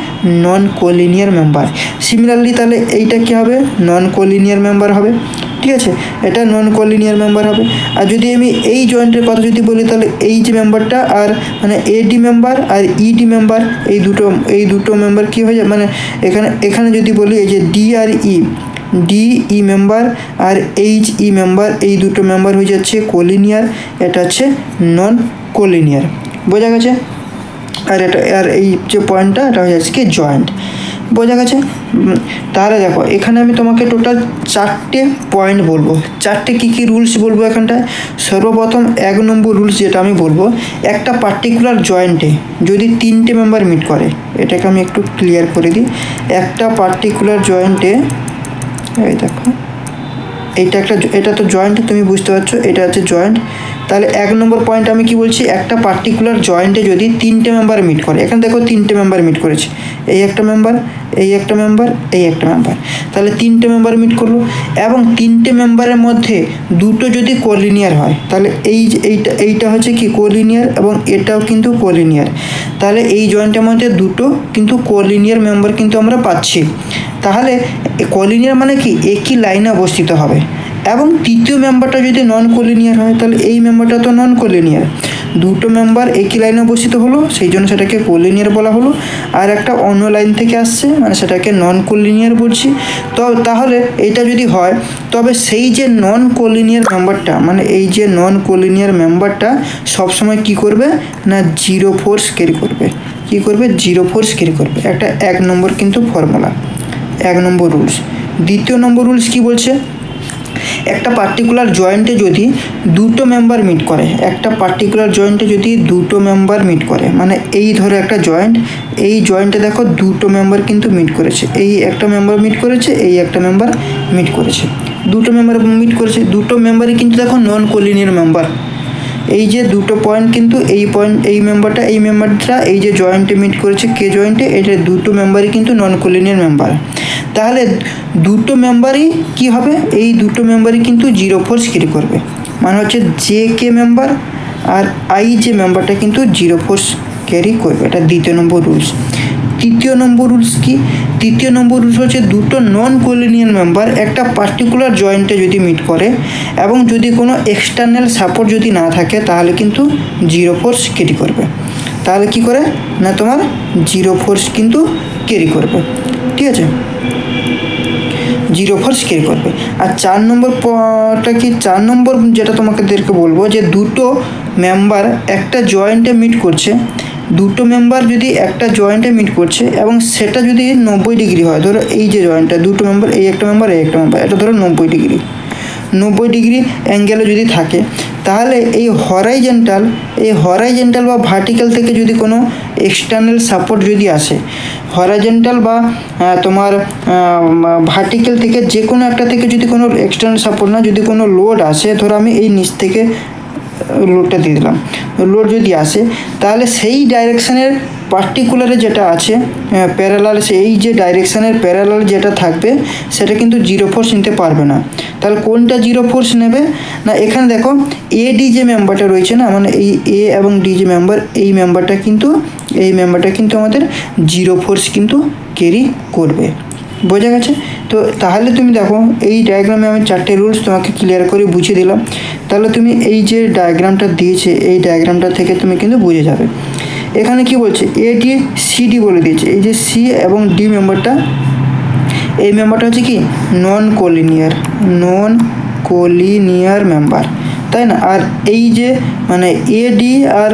নন কোলিনিয়ার মেম্বার। সিমিলারলি তাহলে এইটা কি হবে, নন কোলিনিয়ার মেম্বার হবে, ঠিক আছে, এটা নন কোলিনিয়ার মেম্বার হবে। আর যদি আমি এই জয়েন্টের কথা যদি বলি, তাহলে এই যে মেম্বারটা আর মানে এডি মেম্বার আর ইডি মেম্বার, এই দুটো মেম্বার কি হয়ে যায়, মানে এখানে যদি বলি এই যে ডি আর ই মেম্বার আর ই মেম্বার, এই দুটো মেম্বার হয়ে যাচ্ছে কোলিনিয়ার, এটা হচ্ছে নন কোলিনিয়ার। বোঝা গেছে? আর এই যে পয়েন্টটা, এটা হয়ে যাচ্ছে কি জয়েন্ট। বোঝা গেছে? তাহলে দেখো এখানে আমি তোমাকে টোটাল 4টে পয়েন্ট বলবো, 4টে কী রুলস বলবো এখানটায়। সর্বপ্রথম 1 নম্বর রুলস যেটা আমি বলবো, একটা পার্টিকুলার জয়েন্টে যদি 3টে মেম্বার মিট করে, এটাকে আমি একটু ক্লিয়ার করে দিই। একটা পার্টিকুলার জয়েন্টে, এই দেখো এটা তো জয়েন্ট, তুমি বুঝতে পারছো, এটা হচ্ছে জয়েন্ট। তাহলে 1 নম্বর পয়েন্ট আমি কি বলছি, একটা পার্টিকুলার জয়েন্টে যদি 3টে মেম্বার মিট করে, এখানে দেখো 3টে মেম্বার মিট করেছে, এই একটা মেম্বার, এই একটা মেম্বার, এই একটা মেম্বার, তাহলে 3টে মেম্বার মিট করলো। এবং 3টে মেম্বারের মধ্যে দুটো যদি কোলিনিয়ার হয়, তাহলে এইটা হচ্ছে কি কোলিনিয়ার, এবং এটাও কিন্তু কোলিনিয়ার। তাহলে এই জয়েন্টের মধ্যে দুটো কিন্তু কোলিনিয়ার মেম্বার কিন্তু আমরা পাচ্ছি। তাহলে কোলিনিয়ার মানে কি, একই লাইনে অবস্থিত হবে। এবং তৃতীয় মেম্বারটা যদি নন কোলিনিয়ার হয়, তাহলে এই মেম্বারটা তো নন কোলিনিয়ার। দুটো মেম্বার একই লাইনে অবস্থিত হলো, সেই জন্য সেটাকে কোলিনিয়ার বলা হলো। আর একটা অন্য লাইন থেকে আসছে, মানে সেটাকে নন কোলিনিয়ার বলছি। তো তাহলে এটা যদি হয়, তবে সেই যে নন কোলিনিয়ার মেম্বারটা, মানে এই যে নন কোলিনিয়ার মেম্বারটা সবসময় কি করবে না 0 ফোর্স ক্যারি করবে। কি করবে? 0 ফোর্স ক্যারি করবে। একটা 1 নম্বর কিন্তু ফর্মুলা, 1 নম্বর রুলস। দ্বিতীয় নম্বর রুলস কি বলছে, একটা পার্টিকুলার জয়েন্টে যদি দুটো মেম্বার মিট করে, একটা পার্টিকুলার জয়েন্টে যদি দুটো মেম্বার মিট করে, মানে এই ধরো একটা জয়েন্ট, এই জয়েন্টে দেখো দুটো মেম্বার কিন্তু মিট করেছে, এই একটা মেম্বার মিট করেছে, এই একটা মেম্বার মিট করেছে, দুটো মেম্বার মিট করেছে, দুটো মেম্বারই কিন্তু দেখো নন কোলিনিয়ার মেম্বার। এই যে দুটো পয়েন্ট কিন্তু এই মেম্বারটা এই যে জয়েন্টে মিট করেছে কে জয়েন্টে, এটা দুটো মেম্বারই কিন্তু নন কোলিনিয়ার মেম্বার। তাহলে দুটো মেম্বারই কি হবে, এই দুটো মেম্বারই কিন্তু জিরো ফোর্স ক্যারি করবে, মানে হচ্ছে জে কে মেম্বার আর আই যে মেম্বারটা কিন্তু জিরো ফোর্স ক্যারি করবে। এটা দ্বিতীয় নম্বর রুলস। তৃতীয় নম্বর রুলস কি? তৃতীয় নম্বর রুলস হচ্ছে দুটো নন কোলিনিয়ার মেম্বার একটা পার্টিকুলার জয়েন্টে যদি মিট করে এবং যদি কোনো এক্সটার্নাল সাপোর্ট যদি না থাকে তাহলে কিন্তু জিরো ফোর্স ক্যারি করবে। তাহলে কি করে না তোমার জিরো ফোর্স কিন্তু ক্যারি করবে, ঠিক আছে, জিরো ফোর্স ক্যারি করবে। আর 4 নম্বরটা কি? 4 নম্বর যেটা তোমাদেরকে বলবো যে দুটো মেম্বার একটা জয়েন্টে মিট করছে, দুটো মেম্বার যদি একটা জয়েন্টে মিট করছে এবং সেটা যদি 90 ডিগ্রি হয়, ধরো এই যে জয়েন্টটা দুটো মেম্বার, এই একটা মেম্বার এই একটা মেম্বার, এটা ধরো 90 ডিগ্রি অ্যাঙ্গেলে যদি থাকে, তাহলে এই হরাইজেন্টাল বা ভার্টিক্যাল থেকে যদি কোনো এক্সটার্নাল সাপোর্ট যদি আসে, হরাইজেন্টাল বা তোমার ভার্টিক্যাল থেকে যে কোনো একটা থেকে যদি কোনো এক্সটার্নাল সাপোর্ট না, যদি কোনো লোড আসে, ধরো আমি এই নিচ থেকে লোডটা দিয়ে দিলাম, লোড যদি আসে তাহলে সেই ডাইরেকশানের পার্টিকুলারে যেটা আছে প্যারালাল, সেই যে ডাইরেকশানের প্যারালাল যেটা থাকবে সেটা কিন্তু জিরো ফোর্স নিতে পারবে না। তাহলে কোনটা জিরো ফোর্স নেবে না, এখানে দেখো এডি যে মেম্বারটা রয়েছে না, মানে এই এ এবং ডি যে মেম্বার, এই মেম্বারটা কিন্তু আমাদের জিরো ফোর্স কিন্তু ক্যারি করবে। বোঝা গেছে? তো তাহলে তুমি দেখো এই ডায়াগ্রামে আমি 4টে রুলস তোমাকে ক্লিয়ার করে বুঝিয়ে দিলাম। তাহলে তুমি এই যে ডায়াগ্রামটা দিয়েছে এই ডায়াগ্রামটা থেকে তুমি কিন্তু বুঝে যাবে। এখানে কি বলছে, এডি সিডি বলে দিয়েছে, এই যে সি এবং ডি মেম্বারটা, এই মেম্বারটা হচ্ছে কি নন কোলিনিয়ার মেম্বার, তাই না? আর এই যে মানে এডি আর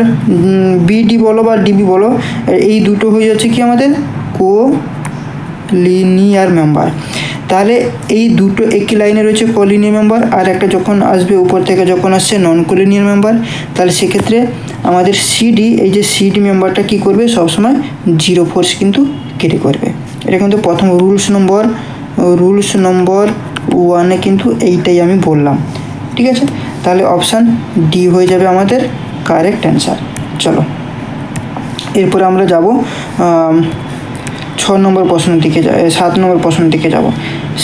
বিডি বলো বা ডিবি বলো, এই দুটো হয়ে যাচ্ছে কি আমাদের কোলিনিয়ার মেম্বার। তাহলে এই দুটো একই লাইনে রয়েছে কোলিনিয়ার মেম্বার, আর একটা যখন আসবে উপর থেকে যখন আসছে নন কোলিনিয়ার মেম্বার, তাহলে সেক্ষেত্রে আমাদের সিডি, এই যে সিডি মেম্বারটা কি করবে, সবসময় জিরো ফোর্স কিন্তু ক্যারি করবে। এটা কিন্তু প্রথম রুলস নম্বর 1-এ কিন্তু এইটাই আমি বললাম, ঠিক আছে? তাহলে অপশান ডি হয়ে যাবে আমাদের কারেক্ট অ্যান্সার। চলো এরপরে আমরা যাব 7 নম্বর প্রশ্নের দিকে যাব।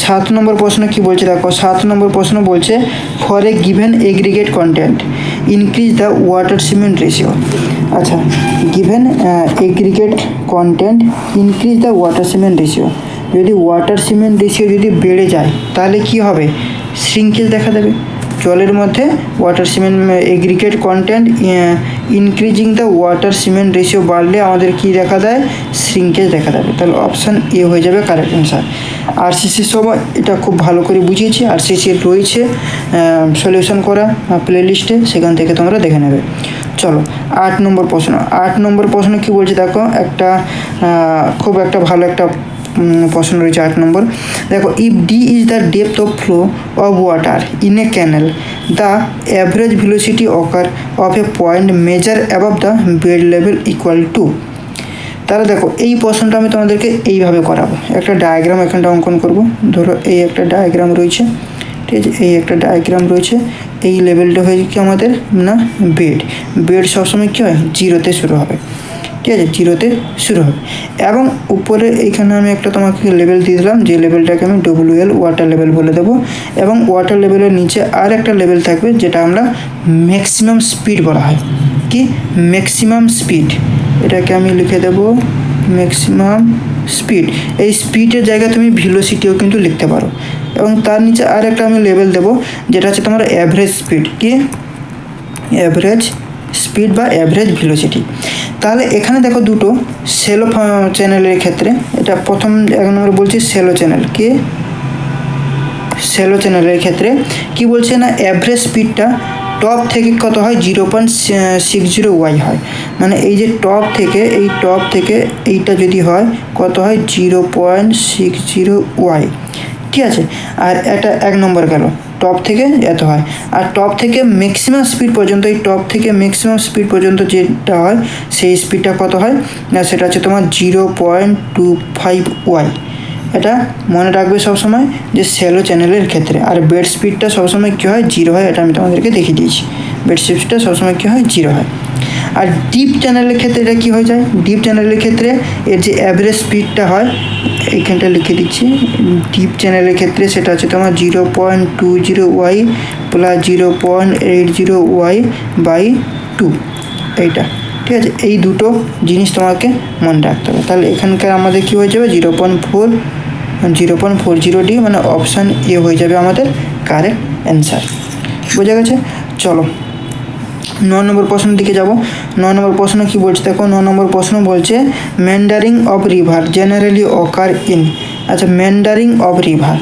7 নম্বর প্রশ্ন কি বলছে দেখো, 7 নম্বর প্রশ্ন বলছে for a given aggregate content increase the water cement ratio. আচ্ছা, given aggregate content increase the water cement ratio, যদি ওয়াটার সিমেন্ট রেশিও যদি বেড়ে যায় তাহলে কি হবে, শ্রিঙ্কেজ দেখা দেবে জলের মধ্যে। Water cement aggregate content increasing the water cement ratio বাড়লে আমাদের কি দেখা দেয়, শ্রিঙ্কেজ দেখা দেবে। তাহলে অপশান এ হয়ে যাবে কারেক্ট অ্যান্সার। আরসিসির সময় এটা খুব ভালো করে বুঝিয়েছি, আরসিসির রয়েছে সলিউশন করা প্লেলিস্টে, সেখান থেকে তোমরা দেখে নেবে। চলো 8 নম্বর প্রশ্ন কি বলছে দেখো, খুব একটা ভালো একটা প্রশ্ন রয়েছে 8 নম্বর। দেখো, if d is the depth of flow of water in a canal, the average velocity occur of a point measure above the bed level equal to. তাহলে দেখো এই প্রশ্নটা আমি তোমাদেরকে এইভাবে করাবো, একটা ডায়াগ্রাম এখানটা অঙ্কন করব। ধরো এই একটা ডায়াগ্রাম রয়েছে, ঠিক আছে, এই একটা ডায়াগ্রাম রয়েছে, এই লেভেলটা হয়ে কি আমাদের না বেড সবসময় কী হয়, জিরোতে শুরু হবে, ঠিক আছে, জিরোতে শুরু হবে। এবং উপরে এইখানে আমি একটা তোমাকে লেভেল দিয়ে দিলাম, যে লেভেলটাকে আমি WL ওয়াটার লেভেল বলে দেবো। এবং ওয়াটার লেভেলের নিচে আর একটা লেভেল থাকবে যেটা আমরা ম্যাক্সিমাম স্পিড বলা হয়। কি ম্যাক্সিমাম স্পিড, এটাকে আমি লিখে দেবো ম্যাক্সিমাম স্পিড। এই স্পিডের জায়গায় তুমি ভেলোসিটিও কিন্তু লিখতে পারো। এবং তার নিচে আর একটা আমি লেভেল দেবো যেটা হচ্ছে তোমার অ্যাভারেজ স্পিড, কি অ্যাভারেজ স্পিড বা অ্যাভারেজ ভেলোসিটি। তাহলে এখানে দেখো দুটো শ্যালো চ্যানেলের ক্ষেত্রে, এটা প্রথম 1 নম্বর বলছি শ্যালো চ্যানেল, কি শ্যালো চ্যানেলের ক্ষেত্রে কি বলছে না, অ্যাভারেজ স্পিডটা টপ থেকে কত হয়, 0.60 ওয়াই হয়। মানে এই যে টপ থেকে এইটা যদি হয় কত হয়, 0.60 ওয়াই, ঠিক আছে। আর এটা 1 নম্বর গেল, টপ থেকে এত হয়। আর টপ থেকে ম্যাক্সিমাম স্পিড পর্যন্ত, এই টপ থেকে ম্যাক্সিমাম স্পিড পর্যন্ত যেটা হয় সেই স্পিডটা কত হয় না, সেটা হচ্ছে তোমার 0.25 ওয়াই, এটা মনে রাখবে সবসময় যে শ্যালো চ্যানেলের ক্ষেত্রে। আর বেড স্পিডটা সবসময় কী হয়, 0 হয়, এটা আমি তোমাদেরকে দেখিয়ে দিয়েছি। বেড স্পিডটা সবসময় কী হয়, 0 হয়। আর ডিপ চ্যানেলের ক্ষেত্রে এটা কী হয়ে যায়, ডিপ চ্যানেলের ক্ষেত্রে এর যে অ্যাভারেজ স্পিডটা হয়, এইখানটা লিখে দিচ্ছি, ডিপ চ্যানেলের ক্ষেত্রে সেটা হচ্ছে তোমার 0.20y প্লাস 0.80y/2, এইটা। ঠিক আছে, এই দুটো জিনিস তোমাকে মনে রাখতে হবে। তাহলে এখানকার আমাদের কী হয়ে যাবে, 0.40D, মানে অপশান এ হয়ে যাবে আমাদের কারেক্ট অ্যান্সার। বোঝা গেছে? চলো 9 নম্বর প্রশ্নের দিকে যাব। 9 নম্বর প্রশ্ন কী বলছে দেখো, 9 নম্বর প্রশ্ন বলছে meandering of river generally occur in. আচ্ছা, মেন্ডারিং অফ রিভার,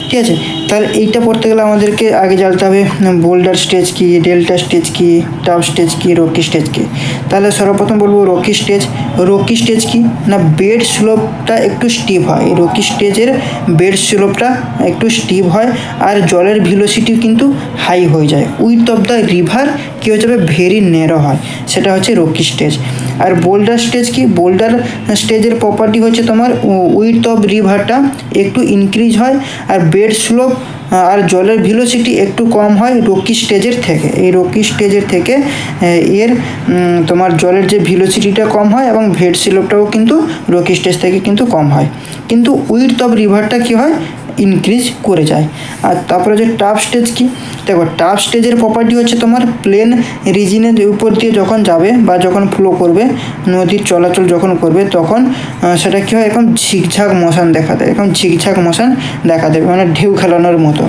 ঠিক আছে। তাহলে এইটা পড়তে গেলে আমাদেরকে আগে জানতে হবে বোল্ডার স্টেজ কী, ডেল্টা স্টেজ কী, টাফ স্টেজ কী, রকি স্টেজ কী। তাহলে সর্বপ্রথম বলবো রকি স্টেজ। রকি স্টেজ কী না, বেড স্লোপটা একটু স্টিপ হয়। এই রকি স্টেজের বেড স্লোপটা একটু স্টিপ হয় আর জলের ভেলোসিটি কিন্তু হাই হয়ে যায়। উইডথ অফ দ্য রিভার কী হয়ে যাবে, ভেরি ন্যারো হয়, সেটা হচ্ছে রকি স্টেজ। আর বোল্ডার স্টেজ কি, বোল্ডার স্টেজের প্রপার্টি হচ্ছে তোমার উইডথ অফ রিভারটা একটু ইনক্রিজ হয় আর বেড স্লোপ আর জলের ভেলোসিটি একটু কম হয় রকি স্টেজের থেকে। এই রকি স্টেজের থেকে এর তোমার জলের যে ভেলোসিটিটা কম হয় এবং বেড স্লোপটাও কিন্তু রকি স্টেজ থেকে কিন্তু কম হয়, কিন্তু উইডথ অফ রিভারটা কী হয়, ইনক্রিজ করে যায়। আর তারপরে যে টাফ স্টেজ কি, দেখো টাফ স্টেজের প্রপার্টি হচ্ছে তোমার প্লেন রিজিনের উপর দিয়ে যখন যাবে বা যখন ফ্লো করবে, নদীর চলাচল যখন করবে, তখন সেটা কী হয়, এরকম ঝিকঝাক মোশন দেখা দেয়, এরকম ঝিকঝাক মোশন দেখা দেবে, মানে ঢেউ খেলানোর মতো।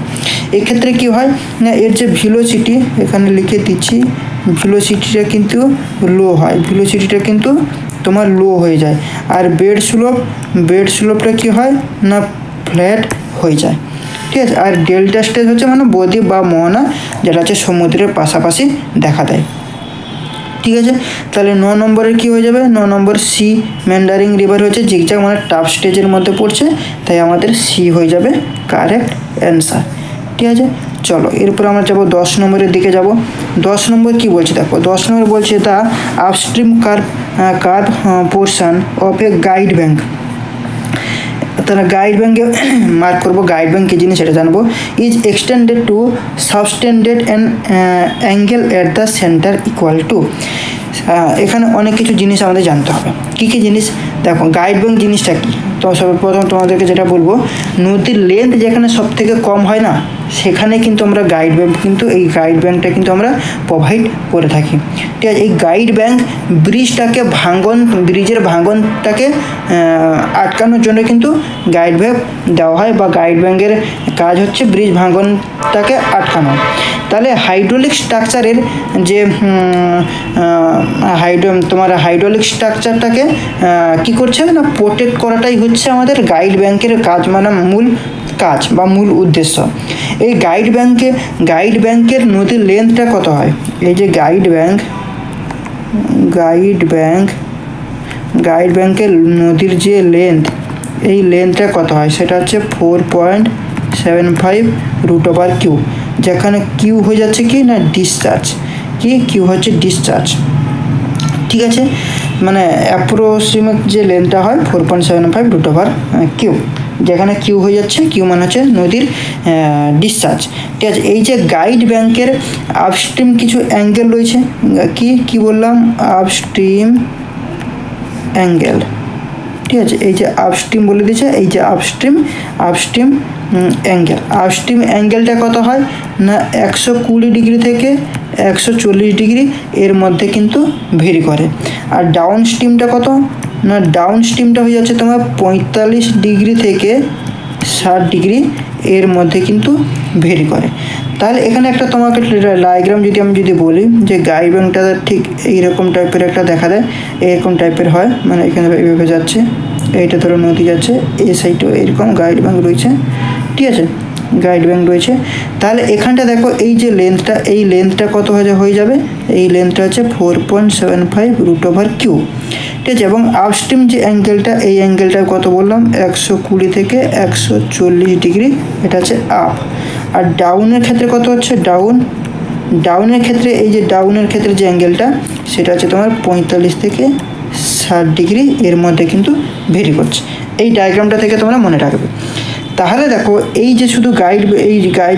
এক্ষেত্রে কী হয় না, এর যে ভেলোসিটি এখানে লিখে দিচ্ছি, ভেলোসিটিটা কিন্তু লো হয়, ভেলোসিটিটা কিন্তু তোমার লো হয়ে যায়। আর বেড স্লোপটা কী হয় না, ফ্ল্যাট হয়ে যায়। ঠিক আছে। আর ডেল্টা স্টেজ হচ্ছে মানে বদ্বীপ বা মোহনা, যেটা হচ্ছে সমুদ্রের পাশাপাশি দেখা দেয়। ঠিক আছে, তাহলে 9 নম্বরের কী হয়ে যাবে, 9 নম্বর সি, মেন্ডারিং রিভার হচ্ছে জিগজ্যাগ মানে টাফ স্টেজের মধ্যে পড়ছে, তাই আমাদের সি হয়ে যাবে কারেক্ট অ্যান্সার। ঠিক আছে, চলো এরপর আমরা যাব 10 নম্বরের দিকে যাব। 10 নম্বর কী বলছে দেখো, 10 নম্বর বলছে the upstream curve portion of a guide bank. তাহলে গাইড ব্যাঙ্কে মার্ক করবো, গাইড ব্যাঙ্ক কী জিনিস সেটা জানবো। Is extended to subtended and angle at the centre equal to. এখানে অনেক কিছু জিনিস আমাদের জানতে হবে। কী কী জিনিস দেখো, গাইড ব্যাঙ্ক জিনিসটা কী, তো সর্বপ্রথম তোমাদেরকে যেটা বলবো, নদীর লেন্থ যেখানে সব থেকে কম হয় না, সেখানে কিন্তু আমরা গাইড ব্যাঙ্ক কিন্তু এই গাইড ব্যাঙ্কটা কিন্তু আমরা প্রোভাইড করে থাকি। ঠিক আছে, এই গাইড ব্যাঙ্ক ব্রিজের ভাঙনটাকে আটকানোর জন্য কিন্তু গাইড ব্যাঙ্ক দেওয়া হয়, বা গাইড ব্যাঙ্কের কাজ হচ্ছে ব্রিজ ভাঙনটাকে আটকানো। তাহলে হাইড্রোলিক স্ট্রাকচারের যে হাইড্রোলিক স্ট্রাকচারটাকে কী করছে না, প্রোটেক্ট করাটাই হচ্ছে আমাদের গাইড ব্যাঙ্কের কাজ, মানে মূল কাজ বা মূল উদ্দেশ্য। এই গাইড ব্যাঙ্কের নদীর লেন্থটা কত হয়, এই যে গাইড ব্যাঙ্কের নদীর যে লেন্থ, এই লেন্থটা কত হয়, সেটা হচ্ছে 4.75 √/কিউ, যেখানে কিউ হয়ে যাচ্ছে কি না ডিসচার্জ, কিউ হচ্ছে ডিসচার্জ। ঠিক আছে, মানে অ্যাপ্রক্সিমেট যে লেন্থটা হয় 4.75 √/কিউ, যেখানে কিউ হয়ে যাচ্ছে, কিউ মানে হচ্ছে নদীর ডিসচার্জ। ঠিক আছে, এই যে গাইড ব্যাঙ্কের আপস্ট্রিম কিছু অ্যাঙ্গেল রয়েছে, কি বললাম, আপস্ট্রিম অ্যাঙ্গেল। ঠিক আছে, এই যে আপস্ট্রিম বলে দিয়েছে, এই যে আপস্ট্রিম অ্যাঙ্গেলটা কত হয় না 120 ডিগ্রি থেকে 140 ডিগ্রি এর মধ্যে কিন্তু ভেরি করে। আর ডাউন স্ট্রিমটা কত না, ডাউন স্ট্রিমটা হয়ে যাচ্ছে তোমার 45 ডিগ্রি থেকে 60 ডিগ্রি এর মধ্যে কিন্তু ভেরি করে। তাহলে এখানে একটা তোমাকে ডায়াগ্রাম যদি বলি যে গাইড ব্যাঙ্কটা ঠিক এইরকম টাইপের একটা দেখা দেয়, এরকম টাইপের হয়, মানে এখানে এইভাবে যাচ্ছে, এইটা ধরো নদী যাচ্ছে, এই সাইডেও এরকম গাইড ব্যাঙ্ক রয়েছে। ঠিক আছে, গাইড ব্যাঙ্ক রয়েছে। তাহলে এখানটা দেখো, এই যে লেন্থটা, এই লেন্থটা কত হয়ে যাবে, এই লেন্থটা হচ্ছে 4.75 √/কিউ। ঠিক আছে, এবং আপস্ট্রিম যে অ্যাঙ্গেলটা, এই অ্যাঙ্গেলটা কত বললাম, 120 থেকে 140 ডিগ্রি, এটা হচ্ছে আপ। আর ডাউনের ক্ষেত্রে কত হচ্ছে, ডাউনের ক্ষেত্রে এই যে ডাউনের ক্ষেত্রে যে অ্যাঙ্গেলটা, সেটা হচ্ছে তোমার 45 থেকে 60 ডিগ্রি এর মধ্যে কিন্তু ভেরি করছে। এই ডায়াগ্রামটা থেকে তোমরা মনে রাখবে। তাহলে দেখো এই যে শুধু গাইড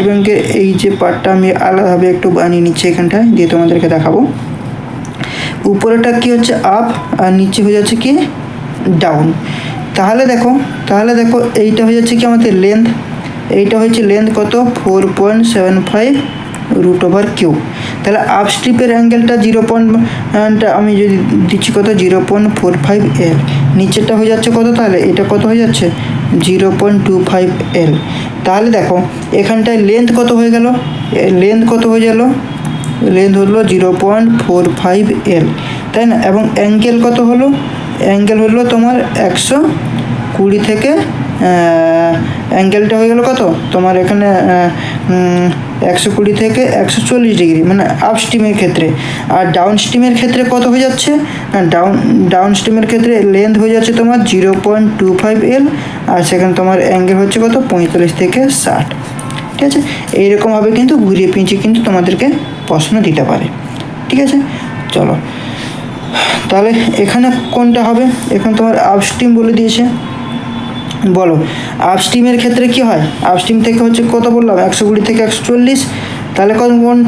ব্যাংকের এই যে পার্টটা আমি আলাদাভাবে একটু বানিয়ে নিচ্ছি এখানটায়, দিয়ে তোমাদেরকে দেখাবো। উপরেটা কি হচ্ছে আপ আর নিচে হয়ে যাচ্ছে কি ডাউন। তাহলে দেখো এইটা হয়ে যাচ্ছে কি আমাদের লেন্থ, এইটা হচ্ছে লেন্থ কত 4.75 √/কিউ। তাহলে আপস্ট্রিপের অ্যাঙ্গেলটা আমি যদি দিচ্ছি কত 0.45 L, নিচেরটা হয়ে যাচ্ছে কত, তাহলে এটা কত হয়ে যাচ্ছে 0.25 L। তাহলে দেখো এখানটায় লেন্থ কত হয়ে গেল, লেন্থ হলো 0.45 L, তাই না? এবং অ্যাঙ্গেল কত হলো, অ্যাঙ্গেল হলো তোমার 120 থেকে অ্যাঙ্গেলটা হয়ে গেল কত তোমার এখানে 120 থেকে 140 ডিগ্রি, মানে আপস্ট্রিমের ক্ষেত্রে। আর ডাউন স্ট্রিমের ক্ষেত্রে কত হয়ে যাচ্ছে, ডাউন স্ট্রিমের ক্ষেত্রে লেন্থ হয়ে যাচ্ছে তোমার 0.25 L, আর সেখানে তোমার অ্যাঙ্গেল হচ্ছে কত 45 থেকে 60। ঠিক আছে, এইরকমভাবে কিন্তু ঘুরিয়ে পিঁচিয়ে কিন্তু তোমাদেরকে প্রশ্ন দিতে পারে। ঠিক আছে, চলো তাহলে এখানে কোনটা হবে, এখন তোমার আপস্ট্রিম বলে দিয়েছে। বলো আপস্ট্রিমের ক্ষেত্রে কি হয়, আপস্ট্রিম থেকে হচ্ছে কত বললাম 120 থেকে 140, তাহলে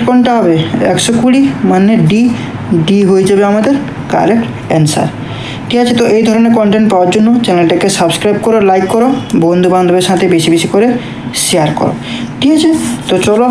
কোনটা হবে 120, মানে ডি হয়ে যাবে আমাদের কারেক্ট অ্যান্সার। ঠিক আছে, তো এই ধরনের কন্টেন্ট পাওয়ার জন্য চ্যানেলটাকে সাবস্ক্রাইব করো, লাইক করো, বন্ধু বান্ধবের সাথে বেশি বেশি করে শেয়ার করো। ঠিক আছে, তো চলো।